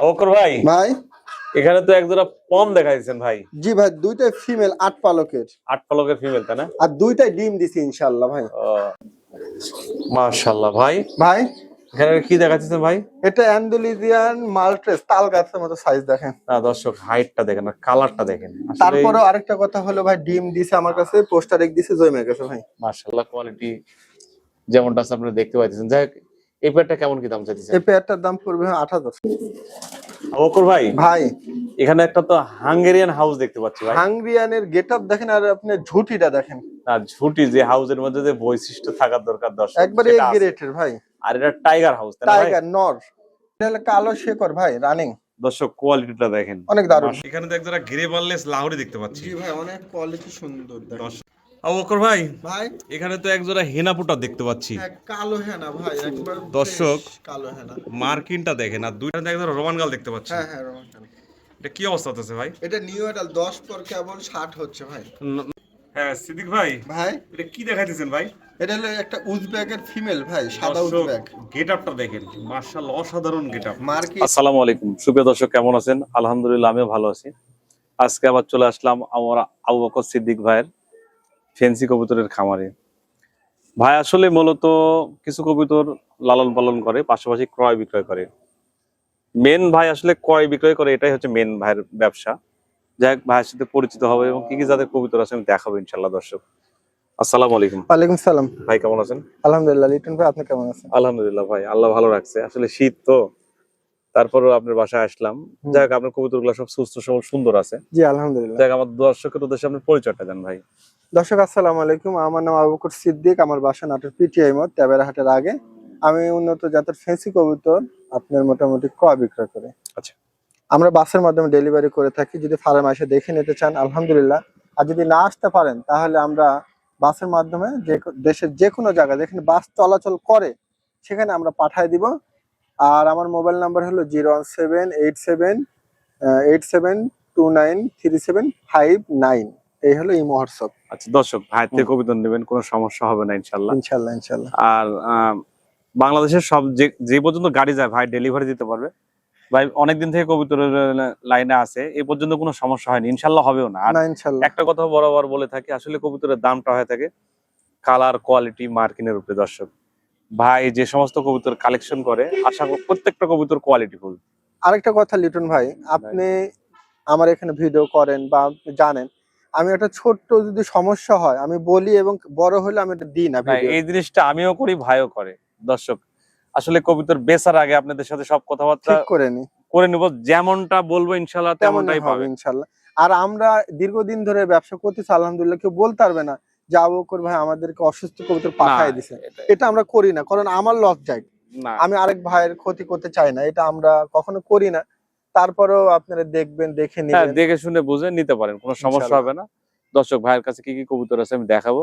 অবকর ভাই ভাই এখানে তো একজোড়া পম দেখা দিচ্ছেন ভাই। জি ভাই, দুইটাই ফিমেল 8 পালকের। 8 পালকের ফিমেল তাই না? আর দুইটাই ডিম দিছি ইনশাআল্লাহ ভাই। মাশাআল্লাহ ভাই। ভাই এখানে কি দেখাচ্ছেন ভাই? এটা অ্যান্ডালুসিয়ান মাল্টেস, তাল গাছের মতো সাইজ দেখেন। না দর্শক, হাইটটা দেখেন আর কালারটা দেখেন। তারপরেও আরেকটা কথা হলো ভাই, ডিম দিছে আমার কাছে, পোস্টার এক দিছে জয়মের কাছে ভাই। মাশাআল্লাহ, কোয়ালিটি যেমনটা আছে আপনারা দেখতে পাচ্ছেন। যাই হোক, এই পেয়ারটা কেমন কি দাম চাইছেন? এই পেয়ারটার দাম পড়বে 8000। অবকর ভাই ভাই এখানে একটা তো হাঙ্গেরিয়ান হাউস দেখতে পাচ্ছি ভাই। হাঙ্গরিয়ানের গেটআপ দেখেন আর আপনি ঝুটিটা দেখেন। না ঝুটি যে হাউসের মধ্যে যে বৈশিষ্ট্য থাকার দরকার দর্শক, একবারে সেটা এক আছে। গ্রেটের ভাই। আর এটা টাইগার হাউস তাই না ভাই? টাইগার নর, এটা হলো কালো শেকর ভাই, রানিং। দর্শক কোয়ালিটিটা দেখেন, অনেক দারুণ। এখানে তো একজোড়া গ্রে বার্লেস লাহোরি দেখতে পাচ্ছি। জি ভাই, অনেক কোয়ালিটি সুন্দর দেখেন। অবকর ভাই ভাই এখানে তো একজোড়া হেনাপুটা দেখতে পাচ্ছি। হ্যাঁ, কালো হেনা ভাই, একবার দর্শক কালো হেনা। মার্কিনটা দেখেন, আর দুইটা একজোড়া রোমান গাল দেখতে পাচ্ছি। হ্যাঁ হ্যাঁ, রোমান। এটা কি অবস্থা আছে ভাই? এটা নিউ এডাল 10 পর কেবল 60 হচ্ছে ভাই। হ্যাঁ সিদ্দিক ভাই, ভাই এটা কি দেখাইতেছেন ভাই? এটা হলো একটা উজবেকের ফিমেল ভাই, সাদা উজবেক। গেটআপটা দেখেন, মাশাআল্লাহ অসাধারণ গেটআপ। মার্কেট। আসসালামু আলাইকুম সুপ্রিয় দর্শক, কেমন আছেন? আলহামদুলিল্লাহ আমিও ভালো আছি। আজকে আবার চলে আসলাম আমরা আবু বকর সিদ্দিক ভাইয়ের ফেন্সি কবুতরের খামারে। ভাই আসলে মূলত কিছু কবুতর লালন পালন করে, পাশাপাশি ক্রয় বিক্রয় করে। মেন ভাই আসলে ক্রয় বিক্রয় করে, এটাই হচ্ছে মেন ভাইয়ের ব্যবসা। যাই হোক, ভাইয়ের সাথে পরিচিত হবে এবং কি কি যাদের কবুতর আছে আমি দেখাবো ইনশাল্লাহ। দর্শক আসসালামু আলাইকুম। ওয়ালাইকুম সালাম। ভাই কেমন আছেন? আলহামদুলিল্লাহ। লিটন ভাই আপনি কেমন আছেন? আলহামদুলিল্লাহ ভাই, আল্লাহ ভালো রাখছে। আসলে শীত তো, তারপরেও আপনার বাসায় আসলাম। যাই হোক, আপনার কবুতরগুলো সব সুস্থ সবল সুন্দর আছে। জি আলহামদুলিল্লাহ। যাই হোক, আমার দর্শকের উদ্দেশ্যে আপনার পরিচয়টা দেন ভাই। দর্শক আসসালামু আলাইকুম, আমার নাম আবু বকর সিদ্দিক, আমার বাসা নাটোর পিটিআই মোড় তেবেরাহাটের আগে। আমি উন্নত জাতের ফেন্সি কবুতর আপনার মোটামুটি ক্রয় বিক্রয় করে। আচ্ছা, আমরা বাসের মাধ্যমে ডেলিভারি করে থাকি। যদি ফার্মে এসে দেখে নিতে চান আলহামদুলিল্লাহ, আর যদি না আসতে পারেন তাহলে আমরা বাসের মাধ্যমে দেশের যে কোনো জায়গায় যেখানে বাস চলাচল করে সেখানে আমরা পাঠিয়ে দিব। আর আমার মোবাইল নাম্বার হলো 0178787293759। এই হলো এই হোয়াটসঅ্যাপ। আচ্ছা দর্শক, ভাই থেকে কবুতর নেবেন, কোনো সমস্যা হবে না ইনশাল্লাহ। ইনশাল্লাহ ইনশাল্লাহ। আর বাংলাদেশের সব যে পর্যন্ত গাড়ি যায় ভাই ডেলিভারি দিতে পারবে। ভাই অনেকদিন থেকে কবুতরের লাইনে আছে, এ পর্যন্ত কোনো সমস্যা হয়নি, ইনশাল্লাহ হবেও না। আর ইনশাল্লাহ একটা কথা বরাবর বলে থাকি, আসলে কবুতরের দামটা হয়ে থাকে কালার, কোয়ালিটি, মার্কিনের উপরে। দর্শক ভাই যে সমস্ত কবুতর কালেকশন করে, আশা করি প্রত্যেকটা কবুতর কোয়ালিটিফুল। আরেকটা কথা লিটন ভাই, আপনি আমার এখানে ভিডিও করেন বা আপনি জানেন, আমি একটা ছোট্ট যদি সমস্যা হয় আমি বলি এবং বড় হলে আমি এটা দিই না ভিডিও। এই জিনিসটা আমিও করি, ভাইও করে। দর্শক আসলে কবুতর বেচার আগে আপনাদের সাথে সব কথাবার্তা ঠিক করে নিব, যেমনটা বলবো ইনশাল্লাহ তেমনটাই পাবে ইনশাল্লাহ। আর আমরা দীর্ঘদিন ধরে ব্যবসা করতেছি আলহামদুলিল্লাহ, কেউ বলতে পারবে না যে আবু বকর ভাই আমাদেরকে অসুস্থ কবুতর পাঠিয়ে দিছে। এটা আমরা করি না, কারণ আমার লস যায়, আমি আরেক ভাইয়ের ক্ষতি করতে চাই না, এটা আমরা কখনো করি না। তারপরেও আপনারা দেখবেন, দেখে নিবেন, দেখে শুনে বুঝে নিতে পারেন, কোনো সমস্যা হবে না। দর্শক ভাইয়ের কাছে কি কি কবুতর আছে আমি দেখাবো,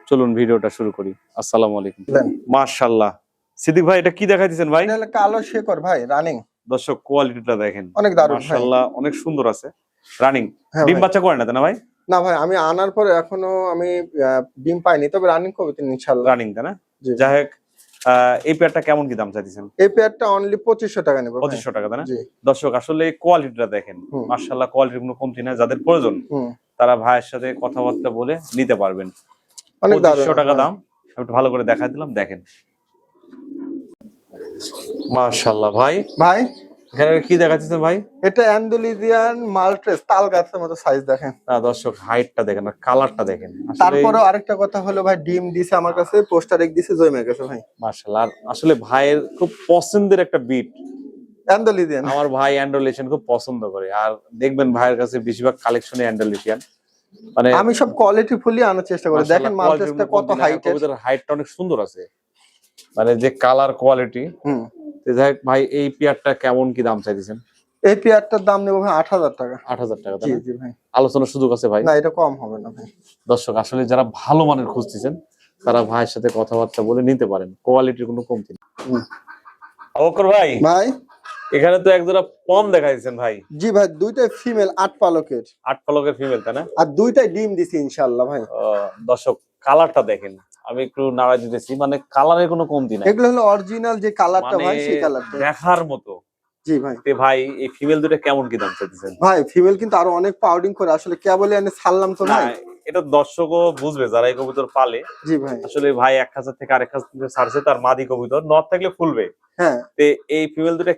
চলুন ভিডিওটা শুরু করি। আসসালামু আলাইকুম। মাশাআল্লাহ সিদ্দিক ভাই, এটা কি দেখাইতেছেন ভাই? এটা হলো কালো শেকর ভাই, রানিং। দর্শক কোয়ালিটিটা দেখেন, অনেক দারুণ মাশাআল্লাহ, অনেক সুন্দর আছে, রানিং। হ্যাঁ ডিম বাচ্চা করে না তাই না ভাই? না ভাই, আমি আনার পরে এখনো আমি ডিম পাইনি, তবে রানিং কবুতর ইনশাআল্লাহ। রানিং তাই না? যাই হোক, এই পেয়ারটা কেমন কি দাম চাইতেছেন? এই পেয়ারটা অনলি 2500 টাকা নেব। 2500 টাকা তাই না? দর্শক আসলে কোয়ালিটিটা দেখেন, মাশাআল্লাহ, কোয়ালিটির কোনো কমতি নাই। যাদের প্রয়োজন তারা ভাইয়ের সাথে কথাবার্তা বলে নিতে পারবেন। 2500 টাকা দাম। একটু ভালো করে দেখাই দিলাম, দেখেন মাশাআল্লাহ। ভাই এখানে কি দেখাচ্ছেন ভাই? এটা অ্যান্ডালুসিয়ান মাল্টেস, তাল গাছের মতো সাইজ দেখেন। না দর্শক, হাইটটা দেখেন আর কালারটা দেখেন। তারপরেও আরেকটা কথা হলো ভাই, ডিম দিছে আমার কাছে, পোস্টার এক দিছে জয়মের কাছে ভাই। মাশাআল্লাহ, আসলে ভাইয়ের খুব পছন্দের একটা বিট অ্যান্ডালুসিয়ান। আমার ভাই অ্যান্ডালুসিয়ান খুব পছন্দ করে। আর দেখবেন ভাইয়ের কাছে বেশিরভাগ কালেকশনে অ্যান্ডালুসিয়ান, মানে আমি সব কোয়ালিটি ফুলি আনার চেষ্টা করি। দেখেন মাল্টেসটা কত হাইটের, হাইটটা অনেক সুন্দর আছে, মানে যে কালার কোয়ালিটি। যাই ভাই, এই পেয়ারটা কেমন কি দাম চাইতেছেন? এই পেয়ারটার দাম নেব ভাই 8000 টাকা। 8000 টাকা? জি জি ভাই। আলোচনার সুযোগ আছে ভাই? না, এটা কম হবে না ভাই। দর্শক আসলে যারা ভালো মানের খুঁজতেছেন তারা ভাইয়ের সাথে কথাবার্তা বলে নিতে পারেন, কোয়ালিটির কোনো কমতি নেই। অবকর ভাই এখানে তো একজোড়া পম দেখাইছেন ভাই। জি ভাই, দুইটাই ফিমেল 8 পালকের। 8 পালকের ফিমেল তাই না? আর দুইটাই ডিম দিছি ইনশাআল্লাহ ভাই। দর্শক কালারটা দেখেন, আমি একটু নাড়া দিতেছি, মানে কালারের কোনো কমতি নাই। এগুলো হলো অরিজিনাল যে কালারটা ভাই, সেই কালারটা দেখার মতো। জি ভাই। তে ভাই এই ফিমেল দুটো কেমন কি দাম চাইতেছেন? ভাই ফিমেল কিন্তু আরো অনেক পাউডিং করে, আসলে কেবলই এনে ছাড়লাম তো না ভাই। এটা দর্শকও বুঝবে যারা এই কবুতর পালে। জি ভাই। আসলে ভাই 1000 থেকে আরেক হাজার ছাড়ছে তার মাদি কবুতর, নর থাকলে ফুলবে। হ্যাঁ তে এই ফিমেল দুটো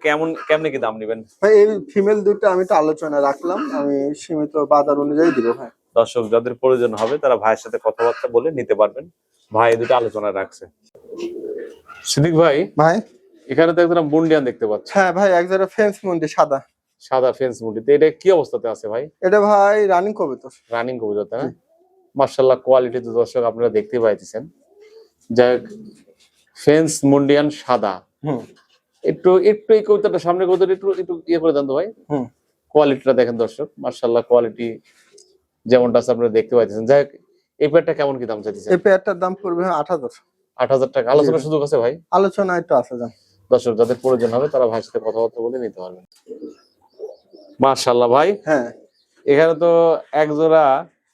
কেমনে কি দাম নেবেন? ভাই, এই ফিমেল দুটো আমি তো আলোচনা রাখলাম, আমি সীমিত বাজার অনুযায়ী দিব ভাই। দর্শক যাদের প্রয়োজন হবে তারা ভাইয়ের সাথে কথাবার্তা বলে নিতে পারবেন, ভাই এই দুটো আলোচনা রাখছে। সিদ্দিক ভাই, ভাই এখানে তো একটা মুন্ডিয়ান দেখতে পাচ্ছি। হ্যাঁ ভাই, এক জায়গায় ফেন্স মুন্ডি সাদা। সাদা ফেন্স মুন্ডি, তো এটা কি অবস্থাতে আছে ভাই? এটা ভাই রানিং কবুতর। রানিং কবুতর তাই না? মাশাআল্লাহ, কোয়ালিটি তো দর্শক আপনারা দেখতে পাইতেছেন। যাই হোক, ফেন্স মুন্ডিয়ান সাদা। হুম একটু একটু এই কবুতরটা সামনে কবুতর একটু একটু ইয়ে করে দেন তো ভাই। হুম। কোয়ালিটিটা দেখেন দর্শক, মাশাআল্লাহ কোয়ালিটি যেমনটা আছে আপনারা দেখতে পাইতেছেন। যাই হোক, এই পেয়ারটা কেমন কি দাম চাইতেছেন? এই পেয়ারটার দাম পড়বে 8000। 8000 টাকা। আলোচনার সুযোগ আছে ভাই? আলোচনা একটু আছে যান। দর্শক যাদের প্রয়োজন হবে তারা ভাইয়ের সাথে কথাবার্তা বলে নিতে পারবেন। মাশাআল্লাহ ভাই, হ্যাঁ এখানে তো এক জোড়া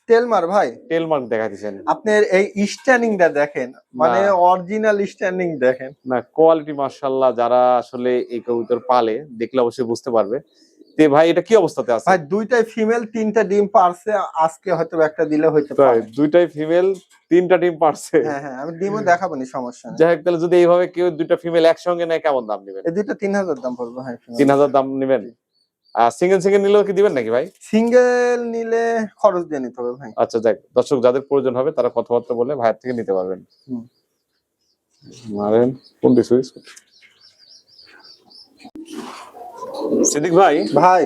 টেলমার ভাই। টেল মার্ক দেখাইতেছেন। আপনার এই স্ট্যান্ডিংটা দেখেন, মানে অরিজিনাল স্ট্যান্ডিং দেখেন। না কোয়ালিটি মাশাআল্লাহ, যারা আসলে এই কবুতর পালে দেখলে অবশ্যই বুঝতে পারবে। তে ভাই এটা কি অবস্থাতে আছে? ভাই দুইটাই ফিমেল, তিনটা ডিম পারছে, আজকে হয়তো একটা দিলে হইতে তাই পারে। দুইটাই ফিমেল, তিনটা ডিম পারছে। হ্যাঁ হ্যাঁ, আমি ডিমও দেখাবো নি, সমস্যা নেই। যাই হোক, তাহলে যদি এইভাবে কেউ দুইটা ফিমেল একসঙ্গে নেয় কেমন দাম নেবেন? এই দুইটা 3000 দাম পড়বে ভাই। 3000 দাম নেবেন। আর সিঙ্গেল সিঙ্গেল নিলেও কি দিবেন নাকি ভাই? সিঙ্গেল নিলে খরচ দিয়ে নিতে হবে ভাই। আচ্ছা যাক, দর্শক যাদের প্রয়োজন হবে তারা কথাবার্তা বলে ভাইয়ের থেকে নিতে পারবেন। হুম। মারেন কোন সুইচ। সিদ্দিক ভাই, ভাই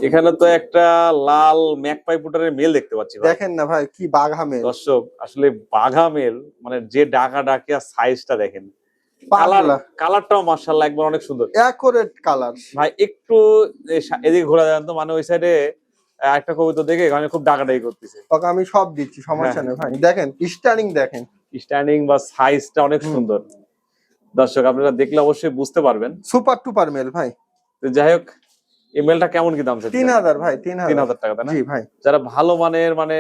এখানে তো একটা লাল ম্যাকপাই পুটারের মেল দেখতে পাচ্ছি ভাই। দেখেন না ভাই, কি বাঘা মেল। দর্শক আসলে বাঘা মেল, মানে যে ডাকা ডাকে আর সাইজটা দেখেন, পাগলা কালারটাও মাশাআল্লাহ একবার অনেক সুন্দর। Accurate colour. ভাই একটু এদিকে ঘোরা যান তো, মানে ওই সাইডে একটা কবুতর দেখে এখানে খুব ডাকাডাকি করতেছে। ওকে আমি সব দিচ্ছি, সমস্যা নেই ভাই। দেখেন স্টার্নিং দেখেন, স্ট্যান্ডিং বা সাইজটা অনেক সুন্দর। দর্শক আপনারা দেখলে অবশ্যই বুঝতে পারবেন। সুপার টুপার মেল ভাই। তো যাই হোক, এই মেলটা কেমন কি দাম চাচ্ছেন? 3000 ভাই। 3000 টাকা তাই না? জি ভাই। যারা ভালো মানের মানে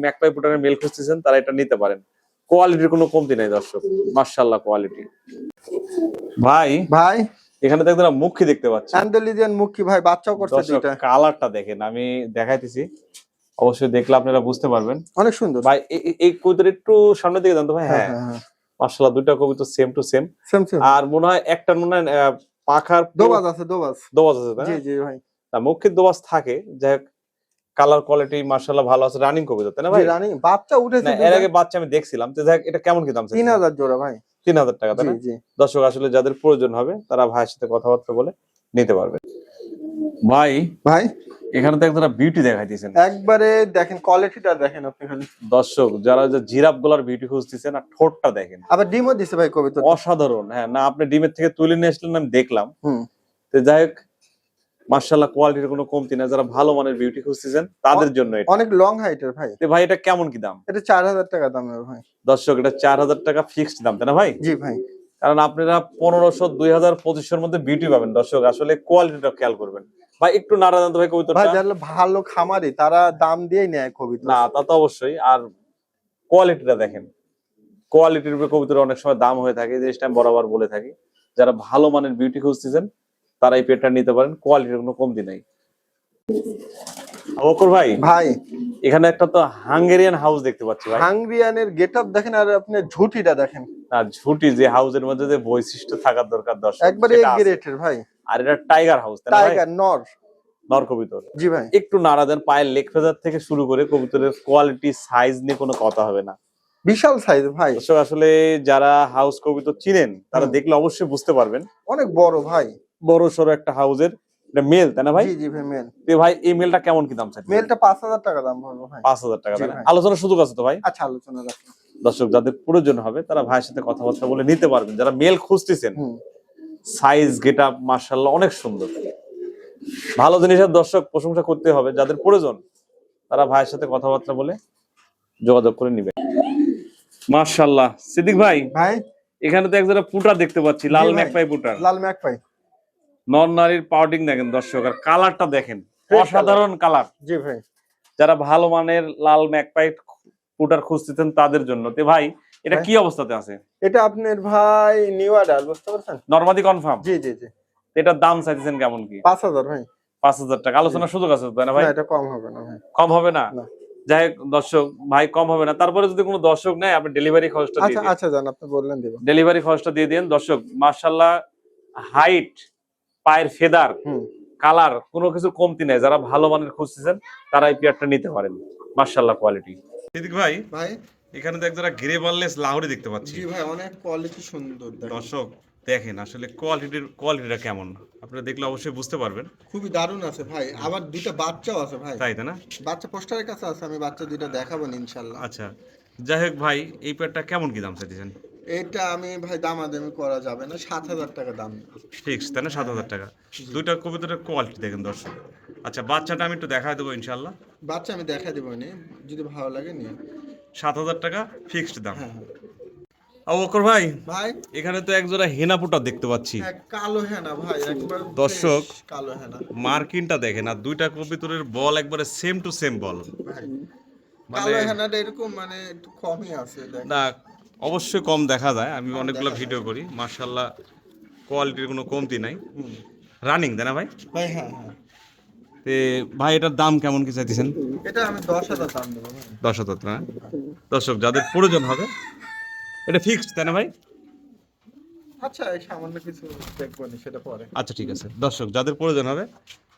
ম্যাকপাই পুটারের মেল খুঁজতেছেন তারা এটা নিতে পারেন। কোয়ালিটির কোনো কমতি নাই দর্শক, মাশাআল্লাহ কোয়ালিটি। ভাই ভাই এখানে তো একটা মুখী দেখতে পাচ্ছি। অ্যান্ডালিজিয়ান মুখী ভাই, বাচ্চাও করছে দর্শক দুইটা। কালারটা দেখেন, আমি দেখাইতেছি, অবশ্যই দেখলে আপনারা বুঝতে পারবেন। অনেক সুন্দর ভাই এই কবুতর একটু সামনের দিকে যান তো ভাই। হ্যাঁ হ্যাঁ হ্যাঁ মাশাআল্লাহ, দুইটা কবুতর same to same. Same same. আর মনে হয় একটা মনে হয় পাখার দোবাজ আছে, দোবাজ। দোবাজ আছে তাই জি না? জি ভাই। না মুখের দোবাজ থাকে। যাই হোক, কালার কোয়ালিটি মাশাআল্লাহ ভালো আছে, রানিং কবুতর তাই না ভাই? জি রানি বাচ্চা উঠেছে না এর আগে বাচ্চা আমি দেখছিলাম। তো যাই হোক, এটা কেমন কি দাম চাচ্ছেন? 3000 জোড়া ভাই। 3000 টাকা তাই জি না? জি। দর্শক আসলে যাদের প্রয়োজন হবে তারা ভাইয়ের সাথে কথাবার্তা বলে নিতে পারবে। ভাই ভাই এখানে তো একটা বিউটি দেখাইতেছেন। একবারে দেখেন কোয়ালিটিটা দেখেন আপনি খালি। দর্শক যারা যে জিরাফ গলার বিউটি খুঁজতেছেন, আর ঠোঁটটা দেখেন আবার ডিমও দিছে ভাই কবিতা। অসাধারণ। হ্যাঁ না, আপনি ডিমের থেকে তুলে নিয়ে আসলেন, আমি দেখলাম। হুম। তো যাই হোক, মাশাআল্লাহ কোয়ালিটির কোনো কমতি না। যারা ভালো মানের বিউটি খুঁজতেছেন তাদের জন্য এটা। অনেক লং হাইটের ভাই। তো ভাই এটা কেমন কি দাম? এটা 4000 টাকা দামের ভাই। দর্শক এটা 4000 টাকা ফিক্সড দাম তাই না ভাই? জি ভাই। কারণ আপনারা 1500, 2000, 2500 মধ্যে বিউটি পাবেন। দর্শক আসলে কোয়ালিটিটা খেয়াল করবেন। ভাই একটু নাড়া দেন তো ভাই ভাই কবুতরটা। যারা ভালো খামারি তারা দাম দিয়েই নেয় কবিতা। না তা তো অবশ্যই, আর কোয়ালিটিটা দেখেন। কোয়ালিটির উপরে কবুতরের অনেক সময় দাম হয়ে থাকে, এই জিনিসটা আমি বরাবর বলে থাকি। যারা ভালো মানের বিউটি খুঁজতেছেন তারা এই পেটটা নিতে পারেন, কোয়ালিটির কোনো কমতি নাই। বকর ভাই, ভাই এখানে একটা তো হাঙ্গেরিয়ান হাউস দেখতে পাচ্ছি ভাই। হাঙ্গরিয়ানের গেটআপ দেখেন, আর আপনি ঝুটিটা দেখেন। আর ঝুটি যে হাউসের মধ্যে যে বৈশিষ্ট্য থাকার দরকার দর্শক, একবারে সেটা এ আছে। গ্রেটের ভাই। আর এটা টাইগার হাউস তাই না ভাই? টাইগার নর। নর কবুতর। জি ভাই। একটু নাড়া দেন, পায়ের লেগ ফেদার থেকে শুরু করে কবুতরের কোয়ালিটি সাইজ নিয়ে কোনো কথা হবে না। বিশাল সাইজ ভাই। দর্শক আসলে যারা হাউস কবুতর চিনেন তারা দেখলে অবশ্যই বুঝতে পারবেন। অনেক বড় ভাই। বড় সড়ো একটা হাউসের, এটা মেল তাই না ভাই? জি জি ভাই মেল। তো ভাই এই মেলটা কেমন কি দাম চাচ্ছেন? মেলটা 5000 টাকা দাম পড়বে ভাই। 5000 টাকা জি তাই না? ভাই। আলোচনার সুযোগ আছে তো ভাই? আচ্ছা আলোচনা রাখলাম। দর্শক যাদের প্রয়োজন হবে তারা ভাইয়ের সাথে কথাবার্তা বলে নিতে পারবেন। যারা মেল খুঁজতেছেন, হুম। সাইজ গেটআপ মাশাআল্লাহ অনেক সুন্দর। ভালো জিনিসের দর্শক প্রশংসা করতে হবে। যাদের প্রয়োজন তারা ভাইয়ের সাথে কথাবার্তা বলে যোগাযোগ করে নিবে। মাশাআল্লাহ সিদ্দিক ভাই, ভাই এখানে তো একজোড়া পুটার দেখতে পাচ্ছি, লাল জি ভাই। ম্যাকপাই পুটার। লাল ম্যাকপাই। নর নারীর পাউডিং দেখেন দর্শক, আর কালারটা দেখেন, অসাধারণ কালার। জি ভাই। যারা ভালো মানের লাল ম্যাকপাই পুটার খুঁজতেছেন তাদের জন্য। তো ভাই এটা ভাই? কি অবস্থাতে আছে? এটা আপনার ভাই নিউ অর্ডার, বুঝতে পারছেন? নরমাদি কনফার্ম। জি জি জি। এটার দাম চাইতেছেন কেমন কি? 5,000 ভাই। 5,000 টাকা। আলোচনার সুযোগ আছে তো, তাই না ভাই? না, এটা কম হবে না ভাই। কম হবে না? না। যাই হোক দর্শক, ভাই কম হবে না, তারপরে যদি কোনো দর্শক নেয় আপনি ডেলিভারি খরচটা দিয়ে আচ্ছা দিন। আচ্ছা জান, আপনি বললেন দিব। ডেলিভারি খরচটা দিয়ে দিন দর্শক। মাশাআল্লাহ, হাইট, পায়ের ফেদার, হুম। কালার, কোনো কিছু কমতি নাই। যারা ভালো মানের খুঁজতেছেন তারা এই পেয়ারটা নিতে পারেন। মাশাআল্লাহ কোয়ালিটি। সিদ্দিক ভাই, ভাই এখানে তো একজোড়া গ্রে বার্লেস লাহোরি দেখতে পাচ্ছি। জি ভাই, অনেক কোয়ালিটি সুন্দর দেখেন। দর্শক দেখেন আসলে কোয়ালিটিটা কেমন, আপনারা দেখলে অবশ্যই বুঝতে পারবেন। খুবই দারুণ আছে ভাই, আবার দুইটা বাচ্চাও আছে ভাই। তাই না? বাচ্চা পোস্টারের কাছে আছে, আমি বাচ্চা দুইটা দেখাবো না ইনশাআল্লাহ। আচ্ছা, যাই হোক ভাই, এই পেয়ারটা কেমন কি দাম চাইছেন? এটা আমি ভাই দামাদামি করা যাবে না, 7,000 টাকা দাম। ফিক্স তাই না? 7,000 টাকা। দুইটা কবুতরের কোয়ালিটি দেখেন দর্শক। আচ্ছা, বাচ্চাটা আমি একটু দেখায় দেবো ইনশাল্লাহ। বাচ্চা আমি দেখা দিব নি, যদি ভালো লাগে নিয়ে। 7,000 টাকা ফিক্সড দাম। হ্যাঁ হ্যাঁ আবু বকর ভাই, ভাই। এখানে তো একজোড়া হেনাপুটা দেখতে পাচ্ছি। হ্যাঁ, কালো হেনা ভাই, একবার দর্শক, fresh কালো হেনা মার্কিনটা দেখেন, আর দুইটা কবুতরের বল একবারে সেম টু সেম বল। ভাই। মানে কালো হেনাটা এরকম মানে একটু কমই আছে দেখ। না, অবশ্যই কম দেখা যায়, আমি অনেকগুলো দেখা ভিডিও করি। মাশাআল্লাহ, কোয়ালিটির কোনো কমতি নাই। হুম। রানিং তাই না ভাই? ভাই হ্যাঁ হ্যাঁ। তে ভাই, এটার দাম কেমন কি চাইতেছেন? এটা আমি 10,000 দাম দেবো ভাই। 10,000 না? দর্শক, যাদের প্রয়োজন হবে, এটা ফিক্সড তাই না ভাই? আচ্ছা, এই সামান্য কিছু দেখবো নি, সেটা পরে। আচ্ছা ঠিক আছে। দর্শক, যাদের প্রয়োজন হবে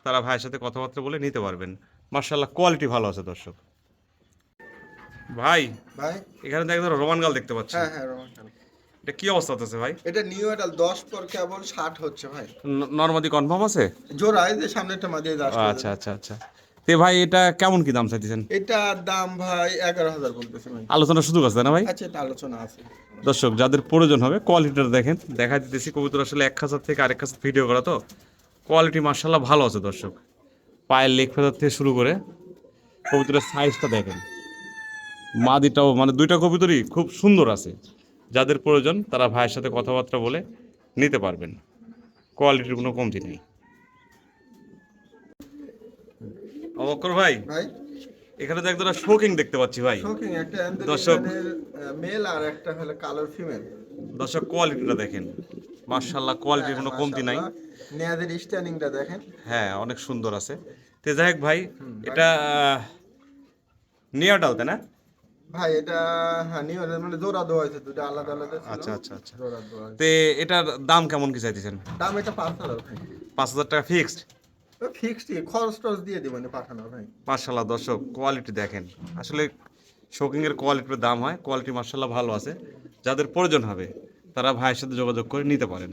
তারা ভাইয়ের সাথে কথাবার্তা বলে নিতে পারবেন। মার্শাল্লাহ, কোয়ালিটি ভালো আছে দর্শক। ভাই, ভাই এখানে তো একদম রোমান গাল দেখতে পাচ্ছি। হ্যাঁ হ্যাঁ, রোমান কালার। এটা কি অবস্থা আছে ভাই? এটা নিউ এডাল 10 পর কেবল 60 হচ্ছে ভাই। নরমাদি কনফার্ম আছে? জোড়া এই যে সামনেরটা মাদিয়ে দাস। আচ্ছা আচ্ছা আচ্ছা। তে ভাই, এটা কেমন কি দাম চাইতেছেন? এটার দাম ভাই 11,000 বলতেছে ভাই। আলোচনার সুযোগ আছে না ভাই? আচ্ছা, এটা আলোচনা আছে। দর্শক, যাদের প্রয়োজন হবে কোয়ালিটিটা দেখেন, দেখা দিতেছি। কবুতর আসলে এক খাঁচার থেকে আরেক খাঁচার ভিডিও করা তো, কোয়ালিটি মার্শাল্লাহ ভালো আছে দর্শক। পায়ের লেগ ফেদার থেকে শুরু করে কবুতরের সাইজটা দেখেন, মাদিটাও, মানে দুইটা কবুতরই খুব সুন্দর আছে। যাদের প্রয়োজন তারা ভাইয়ের সাথে কথাবার্তা বলে নিতে পারবেন। কোয়ালিটির কোনো কমতি নেই। অবকর ভাই, ভাই এখানে তো একদম শোকিং দেখতে পাচ্ছি ভাই। শোকিং একটা দর্শক, মেল আর একটা হলো কালার ফিমেল। দর্শক কোয়ালিটিটা দেখেন, মার্শাল্লাহ কোয়ালিটির কোনো কমতি নাই। নেয়াদের স্ট্যান্ডিংটা দেখেন। হ্যাঁ, অনেক সুন্দর আছে। তে যাই হোক ভাই, এটা নিয়ার ডাল তাই না ভাই? এটা হ্যাঁ নিউ মানে জোড়া দেওয়া হয়েছে, দুটো আলাদা আলাদা ছিল। আচ্ছা আচ্ছা আচ্ছা। জোড়া দেওয়া হয়েছে। তে এটার দাম কেমন কি চাইতেছেন? দাম এটা 5,000 ভাই। 5,000 টাকা ফিক্সড? ফিক্সড, খরচ টরচ দিয়ে দিব না, পাঠানো ভাই। মার্শাল্লাহ দর্শক, কোয়ালিটি দেখেন। আসলে শোকিং এর কোয়ালিটির দাম হয়, কোয়ালিটি মার্শাল্লাহ ভালো আছে। যাদের প্রয়োজন হবে তারা ভাইয়ের সাথে যোগাযোগ করে নিতে পারেন।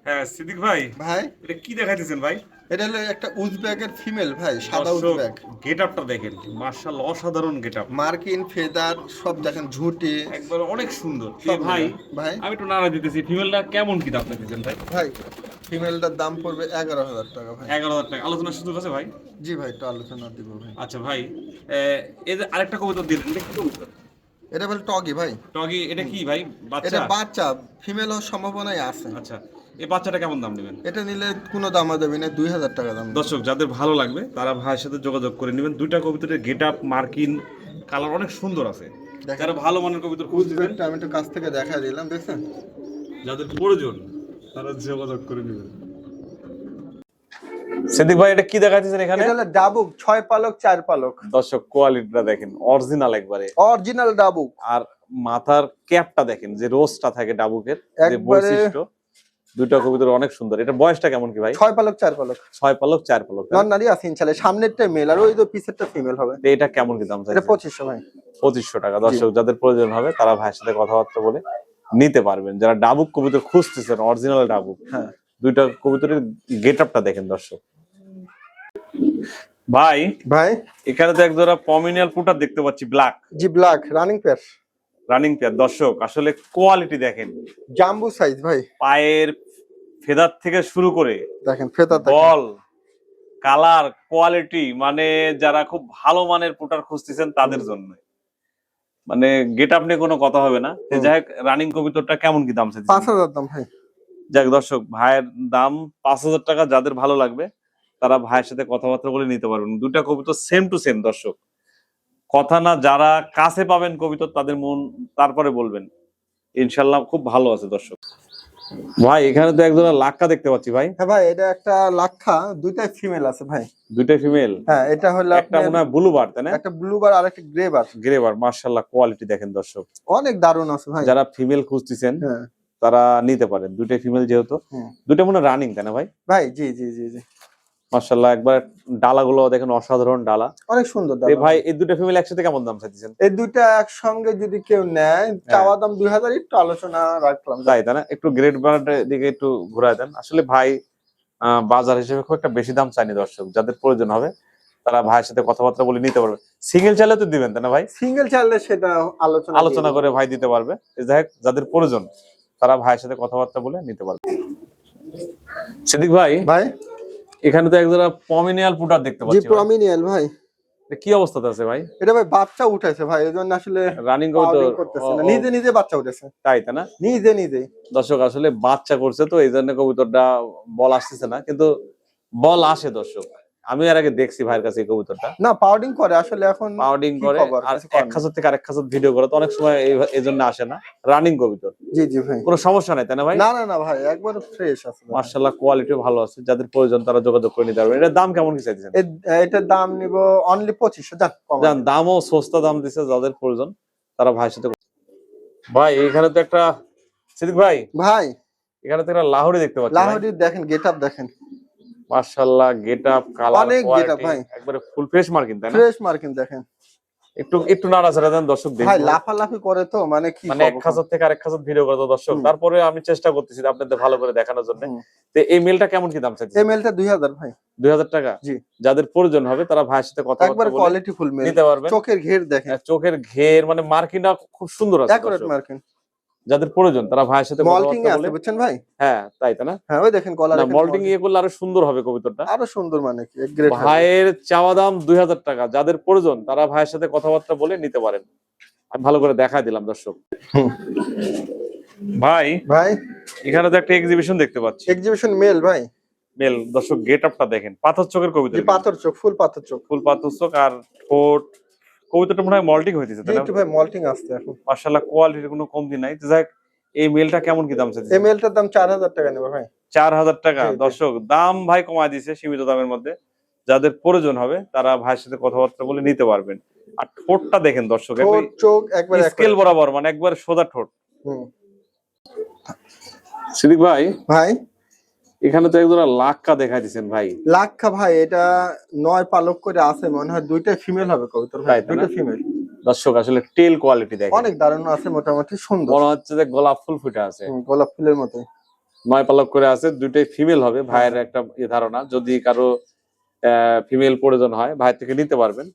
হ্যাঁ সিদ্দিক ভাই, ভাই এটা কি দেখাইতেছেন ভাই? এটা হলো একটা উজবেকের ফিমেল ভাই, সাদা উজবেক। গেটআপটা দেখেন, মার্শাল্লাহ অসাধারণ গেটআপ। মার্কিন ফেদার সব দেখেন, ঝুটি একবার অনেক সুন্দর। সব ভাই ভাই আমি একটু নাড়া দিতেছি, ফিমেলটা কেমন কি দাম চাইতেছেন ভাই? ভাই ফিমেলটার দাম পড়বে 11,000 টাকা ভাই। 11,000 টাকা। আলোচনার সুযোগ আছে ভাই? জি ভাই, একটু আলোচনা দিব ভাই। আচ্ছা ভাই, এই যে আরেকটা কবুতর দিলেন, এটা কি কবুতর? এটা বলে টগি ভাই। টগি, এটা কি ভাই? বাচ্চা? এটা বাচ্চা, ফিমেল হওয়ার সম্ভাবনাই আছে। আচ্ছা, এই বাচ্চাটা কেমন দাম নেবেন? এটা নিলে কোনো দামা দেবে না, 2,000 টাকা দাম। দর্শক, যাদের ভালো লাগবে তারা ভাইয়ের সাথে যোগাযোগ করে নেবেন। দুইটা কবুতরের গেট আপ, মার্কিন, কালার অনেক সুন্দর আছে। দেখেন। যারা ভালো মানের কবুতর খুঁজছেন, উজবেকটা আমি একটু কাছ থেকে দেখা দিলাম, দেখছেন? যাদের প্রয়োজন তারা যোগাযোগ করে নেবেন। সিদ্দিক ভাই, এটা কি দেখাইতেছেন এখানে? এটা হলো ডাবুক, 6 পালক 4 পালক। দর্শক, কোয়ালিটিটা দেখেন, অরিজিনাল একবারে। অরিজিনাল ডাবুক। আর মাথার ক্যাপটা দেখেন, যে রোজটা থাকে ডাবুকের, যে একবারে- বৈশিষ্ট্য, দুইটা কবুতর অনেক সুন্দর। এটা বয়সটা কেমন কি ভাই? 6 পালক 4 পালক। 6 পালক 4 পালক। নন নারী আছে ইনশাআল্লাহ, সামনেরটা মেল আর ওই যে পিছেরটা ফিমেল হবে। তো এটা কেমন কি দাম এটা চাইছেন? 2500 ভাই। 2500 টাকা। দর্শক, যাদের প্রয়োজন হবে তারা ভাইয়ের সাথে কথাবার্তা বলে নিতে পারবেন। যারা ডাবুক কবুতর খুঁজতেছেন, অরিজিনাল ডাবুক, হ্যাঁ দুইটা কবুতরের গেটআপটা দেখেন দর্শক। ভাই ভাই এখানে তো একজোড়া পমিনিয়াল পুটার দেখতে পাচ্ছি, ব্ল্যাক জি, black running pair, running pair. দর্শক, আসলে কোয়ালিটি দেখেন, জাম্বু সাইজ ভাই। পায়ের ফেদার থেকে শুরু করে দেখেন ফেদার দেখেন। বল, কালার, কোয়ালিটি, মানে যারা খুব ভালো মানের পুটার খুঁজতেছেন তাদের জন্য। মানে গেটআপ নিয়ে কোনো কথা হবে না। যাই হোক, রানিং কবুতরটা কেমন কি দাম চাইছেন? 5,000 দাম ভাই। যাক দর্শক, ভাইয়ের দাম 5,000 টাকা। যাদের ভালো লাগবে তারা ভাইয়ের সাথে কথাবার্তা বলে নিতে পারবেন। দুটা কবুতর সেম টু সেম দর্শক, কথা না। যারা কাছে পাবেন কবুতর তাদের মন তারপরে বলবেন। ইনশাল্লাহ খুব ভালো আছে দর্শক। ভাই এখানে তো একজোড়া লাক্কা দেখতে পাচ্ছি ভাই। হ্যাঁ ভাই, এটা একটা লাক্ষা, দুইটাই ফিমেল আছে ভাই। দুইটাই ফিমেল? হ্যাঁ, এটা হলো একটা মনে হয় ব্লু বার, তাই না? একটা ব্লু বার আর একটা গ্রে বার। গ্রে বার, মাশাআল্লাহ কোয়ালিটি দেখেন দর্শক, অনেক দারুণ আছে ভাই। যারা ফিমেল খুঁজতেছেন হ্যাঁ, তারা নিতে পারেন। দুইটাই ফিমেল যেহেতু, দুইটা মনে রানিং, তাই না ভাই? ভাই জি জি জি জি, মাশাআল্লাহ। একবার ডালাগুলো দেখেন, অসাধারণ ডালা, অনেক সুন্দর। ভাই এই দুইটা ফিমেল একসাথে কেমন দাম চাইছেন? এই দুইটা একসঙ্গে যদি কেউ নেয়, চাওয়া দাম 2000, একটু আলোচনা রাখলাম। তাই না? একটু গ্রেড বারের দিকে একটু ঘুরায় দেন। আসলে ভাই বাজার হিসেবে খুব একটা বেশি দাম চাইনি দর্শক, যাদের প্রয়োজন হবে তারা ভাইয়ের সাথে কথাবার্তা বলে নিতে পারবে। সিঙ্গেল চাইলে তো দিবেন, তাই না ভাই? সিঙ্গেল চাইলে সেটা আলোচনা করে ভাই দিতে পারবে। যাই হোক, যাদের প্রয়োজন তারা ভাইয়ের সাথে কথাবার্তা বলে নিতে পারবে। সিদ্দিক ভাই, ভাই এখানে তো একজোড়া পমিনিয়াল পুটার দেখতে জি, পাচ্ছি। প্রমিনিয়াল ভাই। এটা কি অবস্থাতে আছে ভাই? এটা ভাই বাচ্চা উঠাইছে ভাই, এজন্য আসলে রানিং করতেছে না, নিজে নিজে বাচ্চা উঠেছে। তাই না? নিজে নিজে দর্শক আসলে বাচ্চা করছে তো এই জন্য কবুতরটা বল আসতেছে না, কিন্তু বল আসে দর্শক। আমি এর আগে দেখছি ভাইয়ের কাছে এই কবুতরটা। না, পাউডিং করে আসলে, এখন পাউডিং করে আর এক খাঁচা থেকে আরেক খাঁচা ভিডিও করে, তো অনেক সময় এই জন্য আসে না। রানিং কবুতর, জি জি ভাই, কোনো সমস্যা নাই, তাই না ভাই? না না না ভাই, একবার ফ্রেশ আছে। মাশাআল্লাহ কোয়ালিটি ভালো আছে, যাদের প্রয়োজন তারা যোগাযোগ করে নিতে পারবে। এটার দাম কেমন কি চাইছেন? এটার দাম নিব অনলি 2500। জান, দামও সস্তা দাম দিছে, যাদের প্রয়োজন তারা ভাইয়ের সাথে। ভাই এখানে তো একটা, সিদ্দিক ভাই ভাই এখানে তো একটা লাহোরি দেখতে পাচ্ছি। লাহোরি দেখেন, গেটআপ দেখেন, মাশাআল্লাহ গেটআপ, কালার, অনেক গেটআপ ভাই, একবারে ফুল ফ্রেশ মার্কিং, তাই না? ফ্রেশ মার্কিং দেখেন। একটু নাড়াচাড়া দেন দর্শক দেখুন। ভাই লাফালাফি করে তো, মানে কি, মানে এক খাঁচা থেকে আরেক খাঁচা ভিডিও করে তো দর্শক। তারপরে আমি চেষ্টা করতেছি আপনাদের ভালো করে দেখানোর জন্য। তো এই মেলটা কেমন কি দাম চাইছেন? এই মেলটা 2000 ভাই। 2000 টাকা? জি। যাদের প্রয়োজন হবে তারা ভাইয়ের সাথে কথা একবার কোয়ালিটি ফুল মেল নিতে পারবেন। চোখের ঘের দেখেন, চোখের ঘের মানে মার্কিংটা খুব সুন্দর আছে। Accurate marking. যাদের প্রয়োজন তারা ভাইয়ের সাথে মল্টিং এ আছে, বুঝছেন ভাই? হ্যাঁ তাই না? হ্যাঁ, ওই দেখেন কলার, মল্টিং ইয়ে করলে আরো সুন্দর হবে কবুতরটা, আরো সুন্দর, মানে কি গ্রেট। ভাইয়ের চাওয়া দাম 2000 টাকা। যাদের প্রয়োজন তারা ভাইয়ের সাথে কথাবার্তা বলে নিতে পারেন। আমি ভালো করে দেখাই দিলাম দর্শক। ভাই এখানে তো একটা এক্সিবিশন দেখতে পাচ্ছি। এক্সিবিশন মেল ভাই, মেল। দর্শক গেটআপটা দেখেন, পাথর চোখের কবুতর, পাথর চোখ, ফুল পাথর চোখ, ফুল পাথর চোখ। আর ঠোঁট, কবুতরটা মনে হয় মল্টিং হইতেছে, তাই না? একটু ভাই মল্টিং আসছে এখন। মাশাআল্লাহ কোয়ালিটির কোনো কমতি নাই। যাই হোক, এই মেলটা কেমন কি দাম চাইছেন? এই মেলটার দাম 4000 টাকা নেবে ভাই। 4000 টাকা? দর্শক দাম ভাই কমায় দিয়েছে সীমিত দামের মধ্যে। যাদের প্রয়োজন হবে তারা ভাইয়ের সাথে কথাবার্তা বলে নিতে পারবেন। আর ঠোঁটটা দেখেন দর্শক, চোখ একবার স্কেল বরাবর, মানে একবার সোজা ঠোঁট। সিদ্দিক ভাই এখানে তো একজোড়া লাক্কা দেখাই দিচ্ছেন ভাই। লাক্কা ভাই, এটা 9 পালক করে আছে, মনে হয় দুইটাই ফিমেল হবে কবুতর ভাই, দুইটা ফিমেল। দর্শক আসলে টেল কোয়ালিটি দেখেন, অনেক দারুণ আছে, মোটামুটি সুন্দর, মনে হচ্ছে যে গোলাপ ফুল ফুটে আছে। গোলাপ ফুলের মতো 9 পালক করে আছে, দুইটাই ফিমেল হবে। ভাইয়ের একটা ধারণা, যদি কারো ফিমেল প্রয়োজন হয় ভাইয়ের থেকে নিতে পারবেন।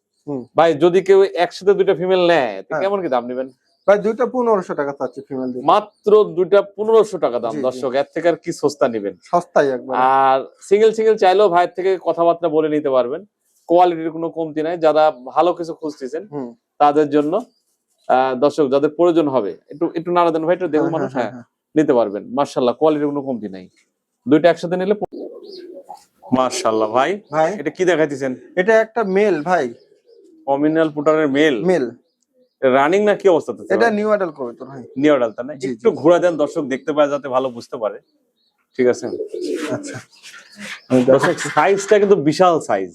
ভাই যদি কেউ একসাথে দুইটা ফিমেল নেয় কেমন কি দাম নেবেন? ভাই দুইটা 1500 টাকা চাচ্ছি ফিমেল, মাত্র দুইটা 1500 টাকা দাম। দর্শক এর থেকে আর কি সস্তা নেবেন? সস্তাই একবার। আর সিঙ্গেল চাইলেও ভাইয়ের থেকে কথাবার্তা বলে নিতে পারবেন। কোয়ালিটির কোনো কমতি নাই। যারা ভালো কিছু খুঁজতেছেন তাদের জন্য দর্শক যাদের প্রয়োজন হবে, একটু নাড়া দেন ভাই, একটু দেখুন মানুষ, হ্যাঁ নিতে পারবেন। মাশাআল্লাহ কোয়ালিটির কোনো কমতি নাই। দুইটা একসাথে নিলে মাশাআল্লাহ। ভাই এটা কি দেখাইতেছেন? এটা একটা মেল ভাই, পমিনিয়াল পুটারের মেল। রানিং না কি অবস্থাতে? এটা নিউ অ্যাডাল কবুতর ভাই, নিউ অ্যাডাল, তাই না? একটু ঘোরা দেন দর্শক দেখতে পায়, যাতে ভালো বুঝতে পারে। ঠিক আছে। আচ্ছা, দর্শক সাইজটা কিন্তু বিশাল সাইজ,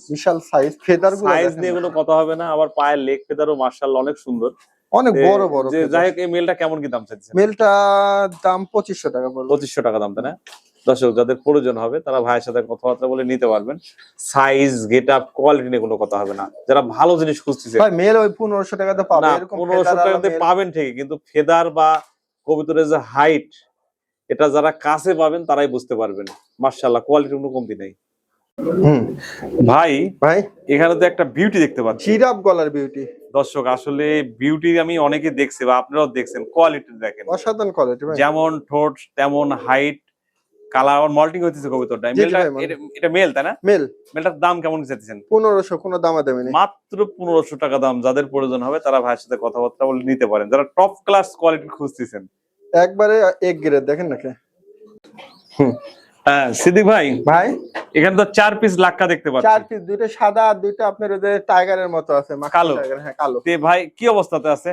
ফেদারগুলো সাইজ নিয়ে কোনো কথা হবে না। আবার পায়ের লেগ ফেদারও মাশাআল্লাহ অনেক সুন্দর, অনেক বড় বড়। যাই হোক, এই মেলটা কেমন কি দাম চাইছেন? মেলটা দাম 2500 টাকা বলবো। 2500 টাকা দাম, তাই না? দর্শক যাদের প্রয়োজন হবে তারা ভাইয়ের সাথে কথাবার্তা বলে নিতে পারবেন। সাইজ, গেটআপ, কোয়ালিটি নিয়ে কোনো কথা হবে না। যারা ভালো জিনিস খুঁজতেছে ভাই, মেল ওই 1500 টাকাতে পাবেন, এরকম 1500 টাকাতে পাবেন ঠিকই, কিন্তু ফেদার বা কবুতরের যে হাইট, এটা যারা কাছে পাবেন তারাই বুঝতে পারবেন। মাশাআল্লাহ কোয়ালিটির কোনো কমতি নাই। ভাই এখানে তো একটা বিউটি দেখতে পাচ্ছি, জিরাফ গলার বিউটি। দর্শক আসলে বিউটি আমি অনেকে দেখছি বা আপনারাও দেখছেন, কোয়ালিটি দেখেন, অসাধারণ কোয়ালিটি ভাই। যেমন ঠোঁট তেমন হাইট, কালার, মল্টিং হইতেছে কবুতরটা। এটা মেল, তাই না? মেলটার দাম কেমন চাইছেন? 1500, কোনো দামা দামি নেই, মাত্র 1500 টাকা দাম। যাদের প্রয়োজন হবে তারা ভাইয়ের সাথে কথাবার্তা বলে নিতে পারেন, যারা টপ ক্লাস কোয়ালিটি খুঁজতেছেন। একবারে এক গ্রেড দেখেন নাকি। হ্যাঁ সিদ্দিক ভাই এখানে তো 4 পিস লাক্কা দেখতে পাচ্ছি। 4 পিস, দুইটা সাদা আর দুইটা আপনার ওই যে টাইগারের মতো আছে, কালো। হ্যাঁ কালো। তে ভাই কি অবস্থাতে আছে?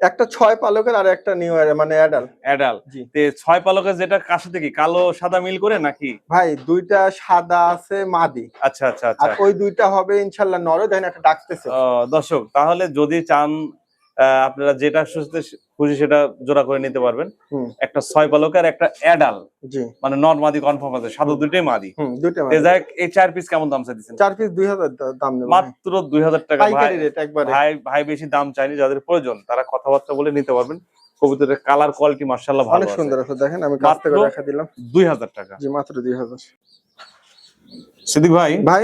একটা 6 পালকের আর একটা নিউ মানে অ্যাডাল্ট। অ্যাডাল। জি তে 6 পালকের যেটা কার সাথে কি কালো সাদা মিল করে নাকি? ভাই, দুইটা সাদা আছে মাদি, আচ্ছা আচ্ছা আর আচ্ছা। ওই দুইটা হবে ইনশাল্লাহ নরে। দেখেন একটা ডাকতেছে। দর্শক তাহলে যদি চান আপনারা যেটা খুশি সেটা জোড়া করে নিতে পারবেন। হুম একটা 6 পালকের আর একটা অ্যাডাল, জি মানে নর মাদি কনফার্ম আছে, সাদা দুইটাই মাদি। দুইটা তে মাদি। যাই হোক, এই 4 পিস কেমন দাম চাইছেন? 4 পিস 2000 দাম নেব। মাত্র 2000 টাকা। ভাই পাইকারি রেট একবারে। ভাই ভাই বেশি দাম চাইনি, যাদের প্রয়োজন তারা কথাবার্তা বলে নিতে পারবেন। কবুতরের কালার কোয়ালিটি মাশাআল্লাহ ভালো অনেক আছে। সুন্দর আছে, দেখেন আমি কাছ থেকে মাত্র দেখা দিলাম। 2000 টাকা। জি মাত্র 2000। সিদ্দিক ভাই, ভাই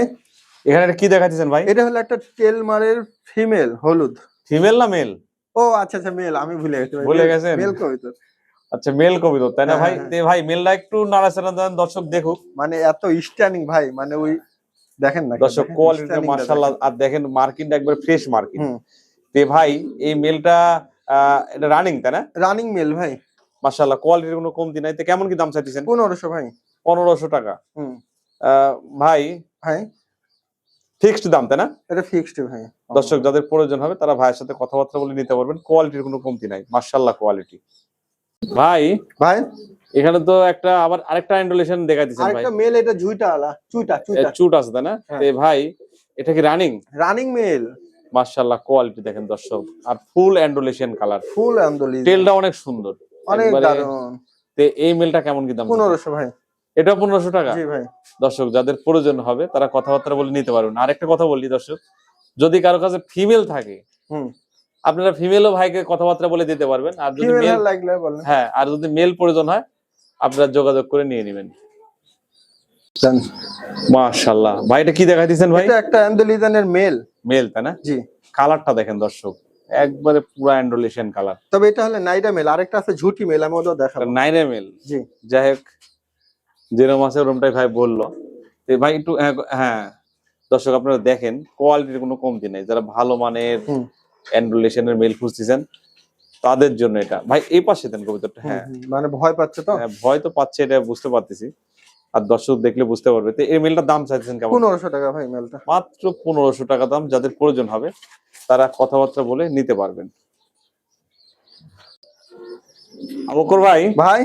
এখানে এটা কি দেখাচ্ছেন ভাই? এটা হলো একটা টেলমারের ফিমেল হলুদ। ফিমেল না মেল? ও আচ্ছা আচ্ছা, মেল, আমি ভুলে গেছি ভাই। ভুলে গেছেন? মেল কবিতর। আচ্ছা, মেল কবুতর তাই না হ্যাঁ, ভাই? হ্যাঁ, তে ভাই মেলটা একটু নাড়াচাড়া দেন, দর্শক দেখুক। মানে এত স্ট্যান্ডিং ভাই, মানে ওই দেখেন না দর্শক কোয়ালিটিটা মাশাআল্লাহ, আর দেখেন মার্কিংটা একবার ফ্রেশ মার্কিং। তে ভাই এই মেলটা এটা রানিং তাই না? রানিং মেল ভাই। মাশাআল্লাহ, কোয়ালিটির কোনো কমতি নাই। তে কেমন কি দাম চাইতেছেন? 1500 ভাই। 1500 টাকা। হুম ভাই ভাই ফিক্সড দাম তাই না? এটা ফিক্সড ভাই। দর্শক যাদের প্রয়োজন হবে তারা ভাইয়ের সাথে কথাবার্তা বলে নিতে পারবেন। কোয়ালিটির কোনো কমতি নাই, মাশাআল্লাহ কোয়ালিটি। ভাই ভাই এখানে তো একটা আবার আরেকটা অ্যান্ডুলেশন দেখাইতেছেন ভাই। আরেকটা মেল, এটা ঝুইটা আলা চুইটা চুট আছে তাই না? হ্যাঁ। তে ভাই এটা কি রানিং? Running male. মাশাআল্লাহ কোয়ালিটি দেখেন দর্শক, আর ফুল অ্যান্ডুলেশন কালার, ফুল আমদলি, টেলটা অনেক সুন্দর, অনেক একবারে। দারুন। তে এই মেলটা কেমন কি দাম? 1500 ভাই। এটা 1500 টাকা। জি ভাই। দর্শক যাদের প্রয়োজন হবে তারা কথাবার্তা বলে নিতে পারবেন। আরেকটা কথা বলি দর্শক, যদি কারো কাছে ফিমেল থাকে আপনারা ফিমেলও ভাইকে কথাবার্তা বলে দিতে পারবেন। আর যদি ফিমেল মেল লাগলে বলেন। হ্যাঁ, আর যদি মেল প্রয়োজন হয় আপনারা যোগাযোগ করে নিয়ে নেবেন। মাশাআল্লাহ ভাই, এটা কি দেখাইতেছেন ভাই? এটা একটা অ্যান্ডোলিজানের মেল। মেল তাই না? জি। কালারটা দেখেন দর্শক, একবারে পুরো অ্যান্ডোলেশন কালার। তবে এটা হলো নাইডা মেল, আরেকটা আছে ঝুটি মেল, আমি ওটাও দেখাবো। নাইরে মেল। জি। যাই হোক, যেরকম আছে ওরকমটাই ভাই বললো। তো ভাই একটু হ্যাঁ দর্শক আপনারা দেখেন কোয়ালিটির কোনো কমতি নেই। যারা ভালো মানের অ্যান্ডোলেশনের মেল খুঁজতেছেন তাদের জন্য এটা। ভাই এই পাশে দেন কবিতাটা। হ্যাঁ, মানে ভয় পাচ্ছে তো? ভয় তো পাচ্ছে, এটা বুঝতে পারতেছি, আর দর্শক দেখলে বুঝতে পারবে। তো এই মেলটার দাম চাইছেন কেমন? 1500 টাকা ভাই মেলটা। মাত্র 1500 টাকা দাম। যাদের প্রয়োজন হবে তারা কথাবার্তা বলে নিতে পারবেন। বকর ভাই, ভাই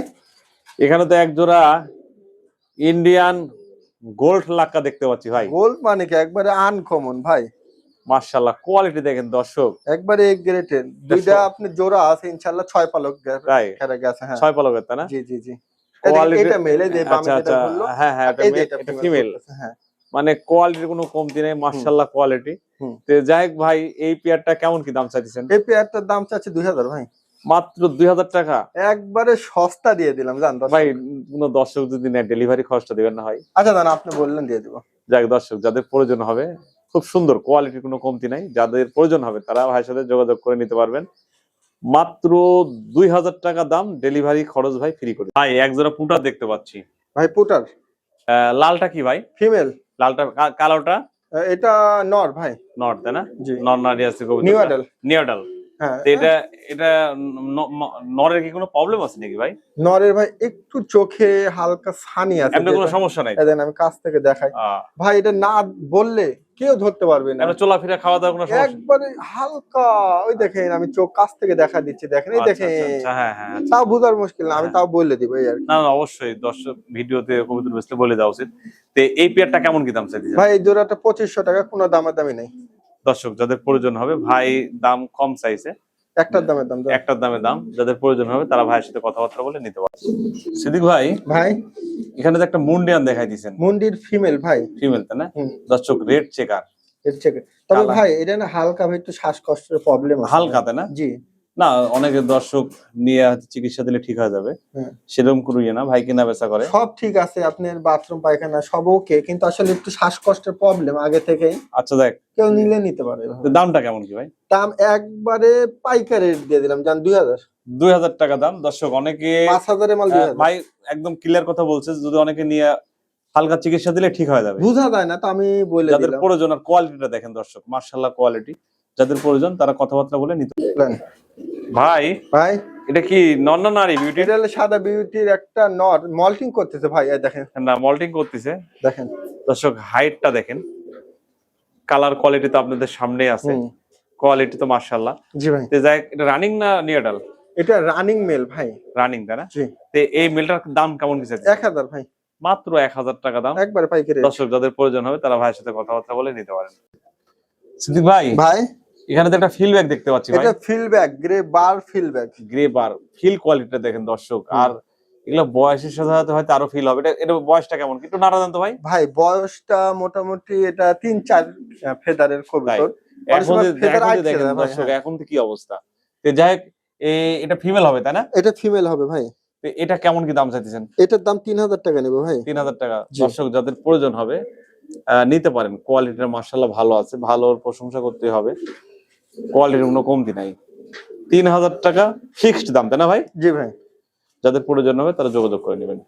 এখানে তো এক জোড়া ইন্ডিয়ান গোল্ড লাক্কা দেখতে পাচ্ছি ভাই। গোল্ড মানে কি একবারে আনকমন ভাই। মাশাআল্লাহ কোয়ালিটি দেখেন দর্শক, একবারে এক গ্রেটেড। দুইটা আপনি জোড়া আছে ইনশাআল্লাহ 6 পালক তাই গেছে। হ্যাঁ 6 পালকের তাই না? জি জি জি। কোয়ালিটি এটা মেল, এই যে বামে আচ্ছা যেটা আচ্ছা, বললো। হ্যাঁ হ্যাঁ, এটা ফিমেল। হ্যাঁ মানে কোয়ালিটির কোনো কমতি নেই, মাশাআল্লাহ কোয়ালিটি। তো যাই হোক ভাই, এই পেয়ারটা কেমন কি দাম চাইছেন? এই পেয়ারটার দাম চাচ্ছে 2000 ভাই। মাত্র 2000 টাকা। একবারে সস্তা দিয়ে দিলাম জান দর্শক। ভাই কোনো দর্শক যদি নেয় ডেলিভারি খরচটা দিবেন না ভাই? আচ্ছা জান, আপনি বললেন দিয়ে দিব। যাই হোক দর্শক, যাদের প্রয়োজন হবে, খুব সুন্দর কোয়ালিটির কোনো কমতি নাই, যাদের প্রয়োজন হবে তারা ভাইয়ের সাথে যোগাযোগ করে নিতে পারবেন। মাত্র 2000 টাকা দাম, ডেলিভারি খরচ ভাই ফ্রি করে। ভাই এক জোড়া পুটার দেখতে পাচ্ছি ভাই পুটার। লালটা কি ভাই? ফিমেল। লালটা, কালোটা এটা নর ভাই। নর তাই না? জি। নর নারী আছে নিউ অ্যাডাল। New adult. হ্যাঁ। এটা এটা নরের কি কোনো প্রবলেম আছে নাকি ভাই? নরের ভাই একটু চোখে হালকা ছানি আছে। এমনি কোনো সমস্যা নাই? দেন আমি কাছ থেকে দেখাই। ভাই এটা না বললে কেউ ধরতে পারবে না। এমনি চলাফেরা খাওয়া দাওয়া কোনো সমস্যা? একবারে হালকা, ওই দেখেন আমি চোখ কাছ থেকে দেখা দিচ্ছি, দেখেন এই দেখেন। হ্যাঁ হ্যাঁ, তাও বোঝার মুশকিল না, আমি তাও বলে দিব এই আর কি। না না, অবশ্যই দর্শক ভিডিওতে কবুতর বেচতে বলে দেওয়া উচিত। তো এই পেয়ারটা কেমন কি দাম চাইছেন? ভাই এই জোড়াটা 2500 টাকা, কোনো দামাদামি নেই। দর্শক যাদের প্রয়োজন হবে, ভাই দাম কম চাইছে, একটার দামের দাম। একটার দামে দাম। যাদের প্রয়োজন হবে তারা ভাইয়ের সাথে কথাবার্তা বলে নিতে পারে। সিদ্দিক ভাই, ভাই এখানে তো একটা মুন্ডিয়ান দেখাই দিয়েছেন। মুন্ডির ফিমেল ভাই। ফিমেল তাই না? দর্শক রেড চেকার। তবে ভাই এটা না হালকা ভাই একটু শ্বাসকষ্টের প্রবলেম আছে। হালকা তাই না? জি না, অনেকে দর্শক নিয়ে হয়তো চিকিৎসা দিলে ঠিক হয়ে যাবে, সেরকম কোনো ইয়ে না। ভাই কেনা বেচা করে, সব ঠিক আছে, আপনার বাথরুম পায়খানা সব ওকে, কিন্তু আসলে একটু শ্বাসকষ্টের প্রবলেম আগে থেকেই। আচ্ছা দেখ, কেউ নিলে নিতে পারে। দামটা কেমন কি ভাই? দাম একবারে পাইকারি দিয়ে দিলাম জান, 2000। 2000 টাকা দাম। দর্শক অনেকে 5000 এর মাল 2000। ভাই একদম ক্লিয়ার কথা বলছে, যদি অনেকে নিয়ে হালকা চিকিৎসা দিলে ঠিক হয়ে যাবে। বুঝা যায় না তো আমি বলে যাদের দিলাম। প্রয়োজন, আর কোয়ালিটিটা দেখেন দর্শক, মাশাআল্লাহ কোয়ালিটি। যাদের প্রয়োজন তারা কথাবার্তা বলে নিতে পারেন। ভাই ভাই এটা কি নর না নারী বিউটি? এটা হলো সাদা বিউটির একটা নর, মল্টিং করতেছে ভাই, এই দেখেন। না, মল্টিং করতেছে। দেখেন দর্শক হাইটটা দেখেন, কালার কোয়ালিটি তো আপনাদের সামনেই আছে। কোয়ালিটি তো মাশাআল্লাহ। জি ভাই। তো যাই, এটা রানিং না নিউডাল? এটা রানিং মেল ভাই। রানিং, তাই না? জি। তো এই মেলটার দাম কেমন কি চাইছেন? 1000 ভাই। মাত্র 1000 টাকা দাম। একবারে পাইকারি। দর্শক যাদের প্রয়োজন হবে তারা ভাইয়ের সাথে কথাবার্তা বলে নিতে পারেন। সিদ্দিক ভাই, ভাই এখানে তো একটা ফিল ব্যাগ দেখতে পাচ্ছি ভাই। এটা fill bag, grey bar fill bag. Grey bar fill কোয়ালিটিটা দেখেন দর্শক। আর এগুলো বয়সের সাথে সাথে হয়তো আরো ফিল হবে। এটা বয়সটা কেমন একটু নাড়া দেন তো ভাই। ভাই বয়সটা মোটামুটি এটা 3-4 ফেদারের কবুতর। এখন যে ফেদার দেখেন আইছে না ভাই। দর্শক, এখন তো কি অবস্থা। তো যাই হোক, এটা ফিমেল হবে তাই না? এটা ফিমেল হবে ভাই। তো এটা কেমন কি দাম চাইতেছেন? এটার দাম 3000 টাকা নেবে ভাই। 3000 টাকা। জি। দর্শক যাদের প্রয়োজন হবে নিতে পারেন। কোয়ালিটির মাশাআল্লাহ ভালো আছে, ভালোর প্রশংসা করতে হবে। কোয়ালিটির কোনো কমতি নাই। 3000 টাকা ফিক্সড দাম তাই না ভাই? জি ভাই। যাদের প্রয়োজন হবে তারা যোগাযোগ করে নেবেন।